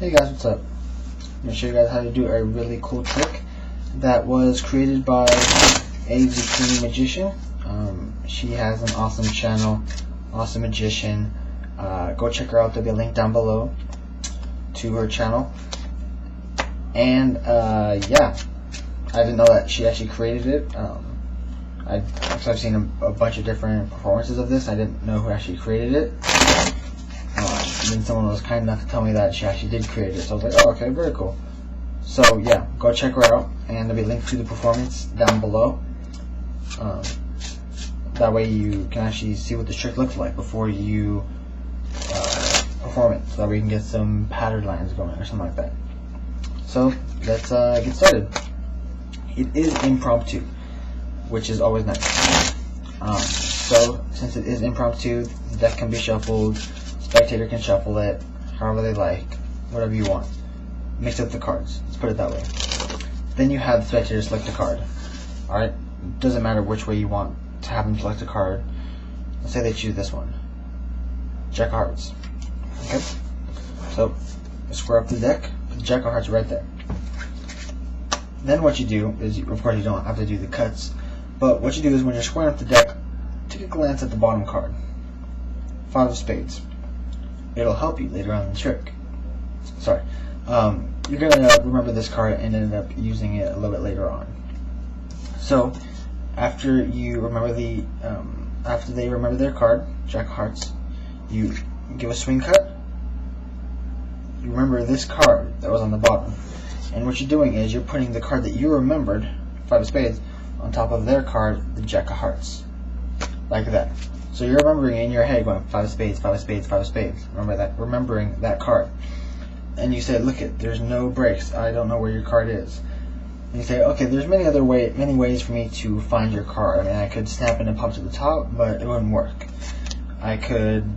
Hey guys, what's up? I'm going to show you guys how to do a really cool trick that was created by Azukinimagician. She has an awesome channel, awesome magician. Go check her out. There'll be a link down below to her channel. And yeah, I didn't know that she actually created it. I've seen a bunch of different performances of this. I didn't know who actually created it. Then someone was kind enough to tell me that she actually did create it. So I was like, oh, okay, very cool. So yeah, go check her out, and there'll be a link to the performance down below. That way you can actually see what the trick looks like before you perform it. So that way you can get some pattern lines going or something like that. So let's get started. It is impromptu, which is always nice. So since it is impromptu, the deck can be shuffled. Spectator can shuffle it however they like, whatever you want. Mix up the cards. Let's put it that way. Then you have the spectator select a card. Alright? Doesn't matter which way you want to have them select a card. Let's say they choose this one. Jack of Hearts. Okay? So, square up the deck, put the Jack of Hearts right there. Then what you do is, of course you don't have to do the cuts, but what you do is when you're squaring up the deck, take a glance at the bottom card. 5 of Spades. It'll help you later on in the trick. Sorry. You're going to remember this card and end up using it a little bit later on. So, after you remember after they remember their card, Jack of Hearts, you give a swing cut. You remember this card that was on the bottom. And what you're doing is you're putting the card that you remembered, 5 of Spades, on top of their card, the Jack of Hearts. Like that. So you're remembering in your head going 5 of Spades, 5 of Spades, 5 of Spades. Remembering that card. And you say, look it, there's no breaks. I don't know where your card is. And you say, okay, there's many ways for me to find your card. I mean, I could snap it and pop to the top, but it wouldn't work. I could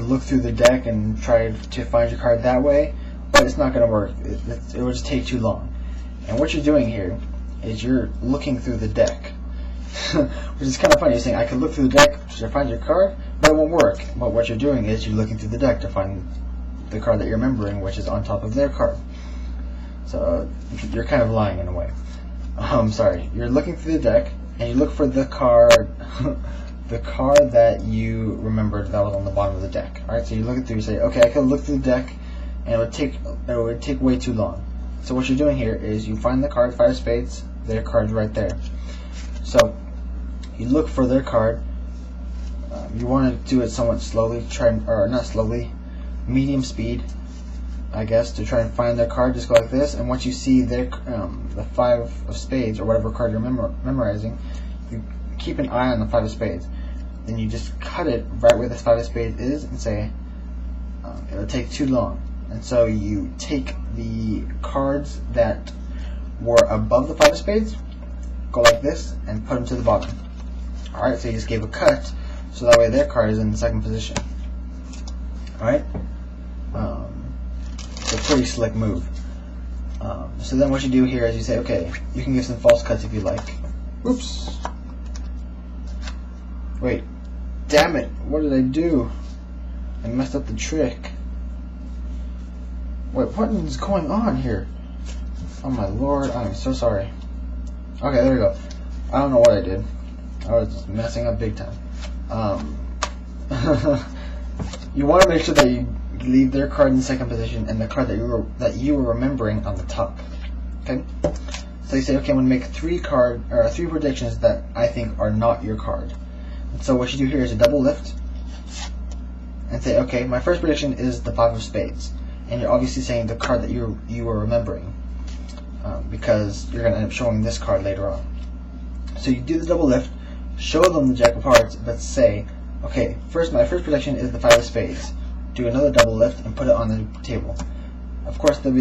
look through the deck and try to find your card that way, but it's not going to work. It would just take too long. And what you're doing here is you're looking through the deck. Which is kind of funny. You're saying, I could look through the deck to find your card, but it won't work. But what you're doing is you're looking through the deck to find the card that you're remembering, which is on top of their card. So you're kind of lying in a way. Sorry. You're looking through the deck, and you look for the card, the card that you remembered that was on the bottom of the deck. All right. So you look through. You say, okay, I could look through the deck, and it would take way too long. So what you're doing here is you find the card, 5 of Spades. Their card's right there. So you look for their card. You want to do it somewhat slowly, not slowly, medium speed, I guess, to try and find their card. Just go like this, and once you see their the 5 of Spades or whatever card you're memorizing, you keep an eye on the 5 of Spades. Then you just cut it right where the 5 of Spades is, and say it'll take too long. And so you take the cards that were above the 5 of Spades, go like this, and put them to the bottom. Alright, so you just gave a cut, so that way their card is in the second position. Alright? It's a pretty slick move. So then what you do here is you say, okay, you can give some false cuts if you like. Oops. Wait. Damn it. What did I do? I messed up the trick. Wait, what is going on here? Oh my lord, I am so sorry. Okay, there we go. I don't know what I did. I was just messing up big time. You want to make sure that you leave their card in the second position and the card that you were remembering on the top. Okay. So you say, okay, I'm going to make 3 predictions that I think are not your card. And so what you do here is a double lift and say, okay, my first prediction is the 5 of Spades, and you're obviously saying the card that you were remembering. Because you're going to end up showing this card later on. So you do the double lift, show them the Jack of Hearts, but say, okay, my first prediction is the 5 of Spades. Do another double lift and put it on the table. Of course, they'll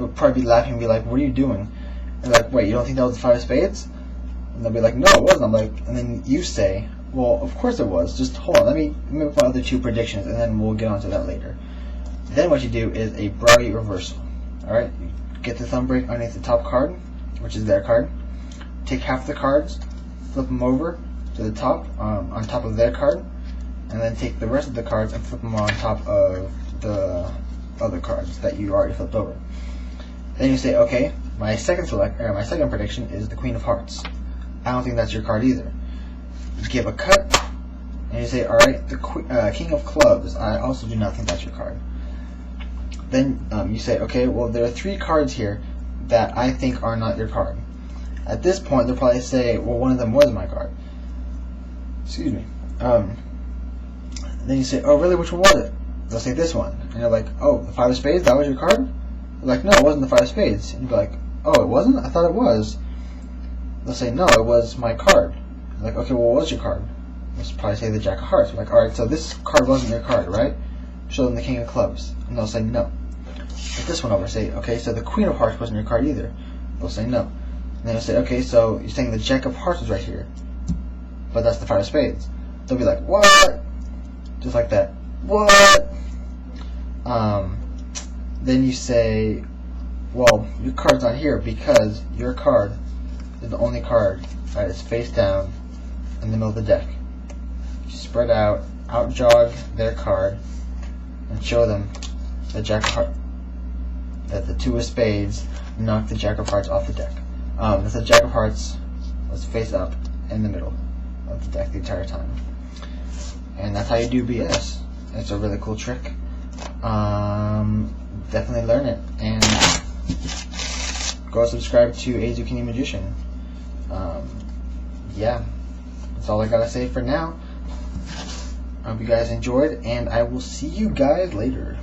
probably be laughing and be like, what are you doing? And like, wait, you don't think that was the 5 of Spades? And they'll be like, no, it wasn't. I'm like, and then you say, well, of course it was. Just hold on, let me make my other 2 predictions, and then we'll get onto that later. Then what you do is a Brownie reversal. Alright? Get the thumb break underneath the top card, which is their card. Take half the cards, flip them over to the top, on top of their card, and then take the rest of the cards and flip them on top of the other cards that you already flipped over. Then you say, okay, my second prediction is the Queen of Hearts. I don't think that's your card either. You give a cut, and you say, alright, the King of Clubs. I also do not think that's your card. Then you say, okay, well, there are 3 cards here that I think are not your card. At this point, they'll probably say, well, one of them was my card. Excuse me. Then you say, oh, really, which one was it? They'll say this one. And you're like, oh, the 5 of Spades, that was your card? They're like, no, it wasn't the 5 of Spades. And you're like, oh, it wasn't? I thought it was. They'll say, no, it was my card. You're like, okay, well, what was your card? They'll probably say the Jack of Hearts. You're like, alright, so this card wasn't your card, right? Show them the King of Clubs. And they'll say, no. Flip this one over. Say, okay, so the Queen of Hearts wasn't your card either. They'll say, no. And then you'll say, okay, so you're saying the Jack of Hearts is right here. But that's the 5 of Spades. They'll be like, what? Just like that. What? Then you say, well, your card's not here because your card is the only card that is face down in the middle of the deck. You spread out, out-jog their card, and show them the Jack of Hearts. That the 2 of Spades knocked the Jack of Hearts off the deck. That the Jack of Hearts was face up in the middle of the deck the entire time. And that's how you do BS. It's a really cool trick. Definitely learn it. And go subscribe to Azukinimagician. Yeah. That's all I gotta say for now. I hope you guys enjoyed, and I will see you guys later.